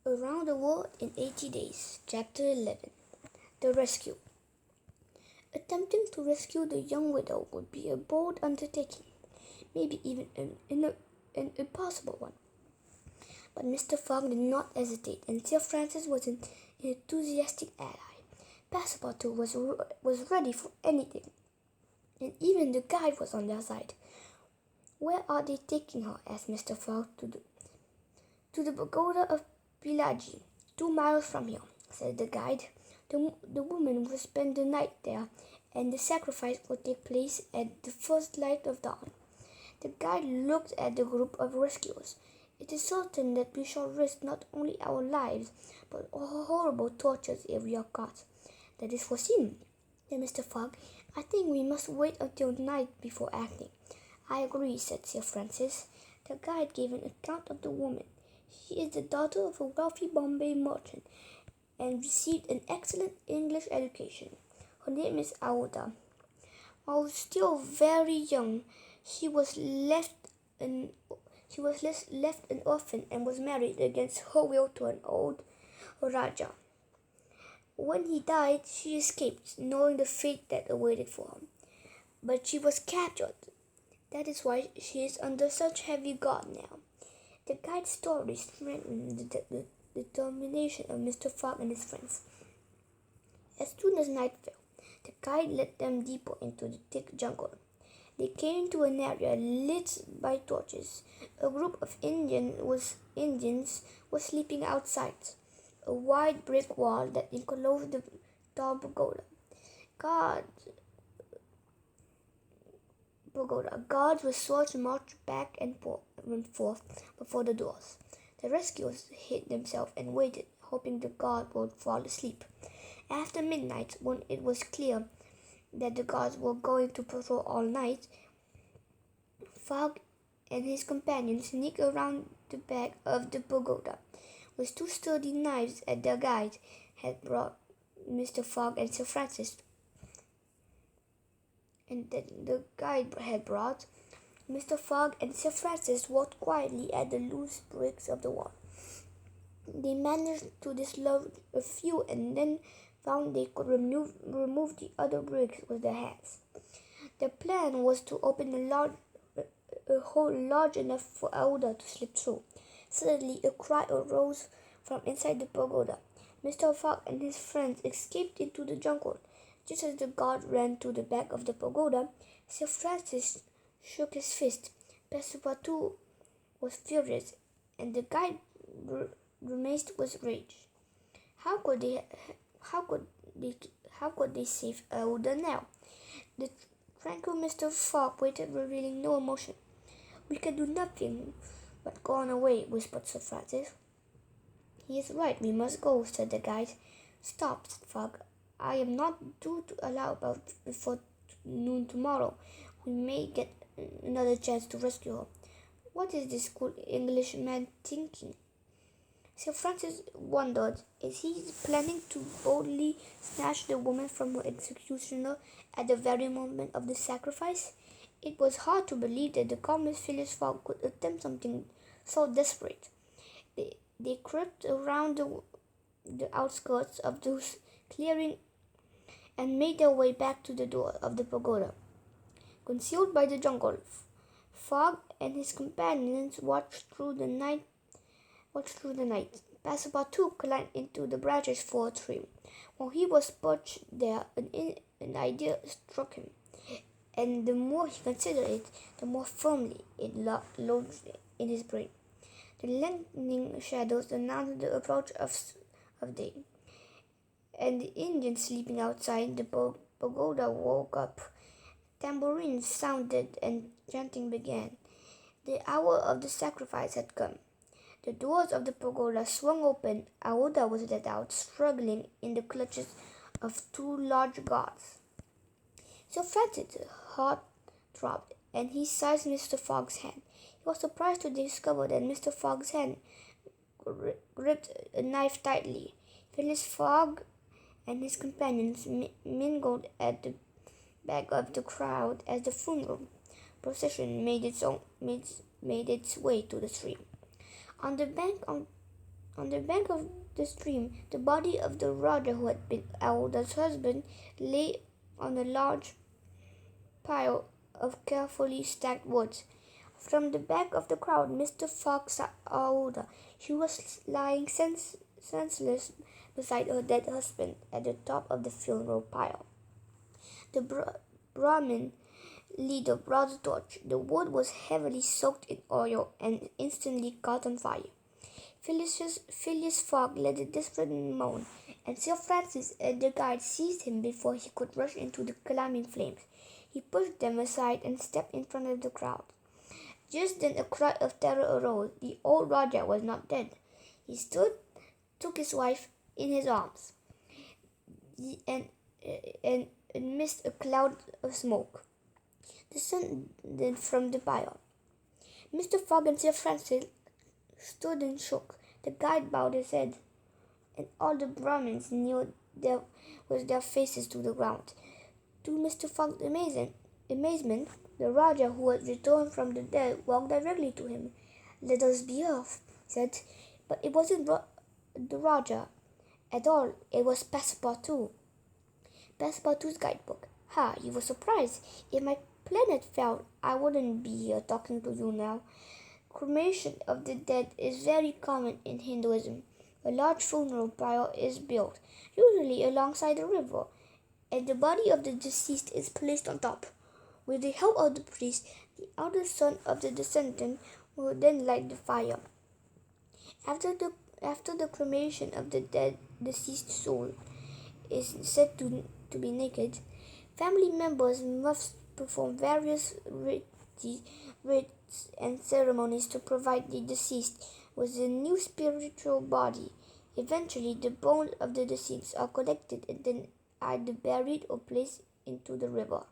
Around the World in 80 Days, Chapter 11. The Rescue. Attempting to rescue the young widow would be a bold undertaking, maybe even an impossible one. But Mr. Fogg did not hesitate, and Sir Francis was an enthusiastic ally. Passepartout was ready for anything, and even the guide was on their side. "Where are they taking her?" asked Mr. Fogg. To the pagoda of Pillaji, 2 miles from here," said the guide. The woman will spend the night there, and the sacrifice will take place at the first light of dawn." The guide looked at the group of rescuers. "It is certain that we shall risk not only our lives, but horrible tortures if we are caught." "That is foreseen," said Mr. Fogg. "I think we must wait until night before acting." "I agree," said Sir Francis. The guide gave an account of the woman. "She is the daughter of a wealthy Bombay merchant, and received an excellent English education. Her name is Aouda. While still very young, she was left an orphan and was married against her will to an old Rajah. When he died, she escaped, knowing the fate that awaited for her. But she was captured. That is why she is under such heavy guard now." The guide's story strengthened the determination of Mr. Fogg and his friends. As soon as night fell, the guide led them deeper into the thick jungle. They came to an area lit by torches. A group of Indians was sleeping outside a wide brick wall that enclosed the tall pagoda. Guards with swords marched back and forth before the doors. The rescuers hid themselves and waited, hoping the guard would fall asleep. After midnight, when it was clear that the guards were going to patrol all night, Fogg and his companions sneaked around the back of the pagoda. With 2 sturdy knives that their guide had brought, Mr. Fogg and Sir Francis Mr. Fogg and Sir Francis walked quietly at the loose bricks of the wall. They managed to dislodge a few and then found they could remove the other bricks with their hands. The plan was to open a hole large enough for Aouda to slip through. Suddenly a cry arose from inside the pagoda. Mr. Fogg and his friends escaped into the jungle. Just as the guard ran to the back of the pagoda, Sir Francis shook his fist. Passepartout was furious, and the guide grimaced with rage. How could they save Aouda now? The tranquil Mr. Fogg waited, revealing no emotion. "We can do nothing but go on our way," whispered Sir Francis. "He is right, we must go," said the guide. "Stop," said Fogg. "I am not due to allow about before noon tomorrow. We may get another chance to rescue her. What is this good Englishman thinking?" Sir Francis wondered. Is he planning to boldly snatch the woman from her executioner at the very moment of the sacrifice? It was hard to believe that the calmest Phileas Fogg could attempt something so desperate. They crept around the outskirts of the clearing and made their way back to the door of the pagoda. Concealed by the jungle, Fogg and his companions watched through the night. Passepartout climbed into the branches for a tree. While he was perched there, an idea struck him, and the more he considered it, the more firmly it lodged in his brain. The lengthening shadows announced the approach of day, and the Indians sleeping outside the pagoda woke up. Tambourines sounded and chanting began. The hour of the sacrifice had come. The doors of the pagoda swung open. Aouda was let out, struggling in the clutches of 2 large guards. Sir Francis' heart throbbed, and he seized Mr. Fogg's hand. He was surprised to discover that Mr. Fogg's hand gripped a knife tightly. Phileas Fogg and his companions mingled at the back of the crowd as the funeral procession made its way to the stream. On the bank On the bank of the stream, the body of the Raja who had been Auda's husband lay on a large pile of carefully stacked woods. From the back of the crowd, Mr. Fogg saw Auda. She was lying senseless beside her dead husband at the top of the funeral pile. The Brahmin leader brought a torch. The wood was heavily soaked in oil and instantly caught on fire. Phileas Fogg let a desperate moan, and Sir Francis and the guide seized him before he could rush into the climbing flames. He pushed them aside and stepped in front of the crowd. Just then a cry of terror arose. The old Raja was not dead. He took his wife in his arms, and amidst a cloud of smoke descended from the pile. Mr. Fogg and Sir Francis stood and shook. The guide bowed his head, and all the Brahmins kneeled with their faces to the ground. To Mr. Fogg's amazement, the Raja, who had returned from the dead, walked directly to him. "Let us be off," he said. But it wasn't the Raja at all. It was Passepartout. Passepartout's guidebook. "Ha, you were surprised. If my plan had failed, I wouldn't be here talking to you now. Cremation of the dead is very common in Hinduism. A large funeral pile is built, usually alongside a river, and the body of the deceased is placed on top. With the help of the priest, the eldest son of the descendant will then light the fire. After the cremation of the dead deceased soul is said to be naked, family members must perform various rites and ceremonies to provide the deceased with a new spiritual body. Eventually, the bones of the deceased are collected and then either buried or placed into the river."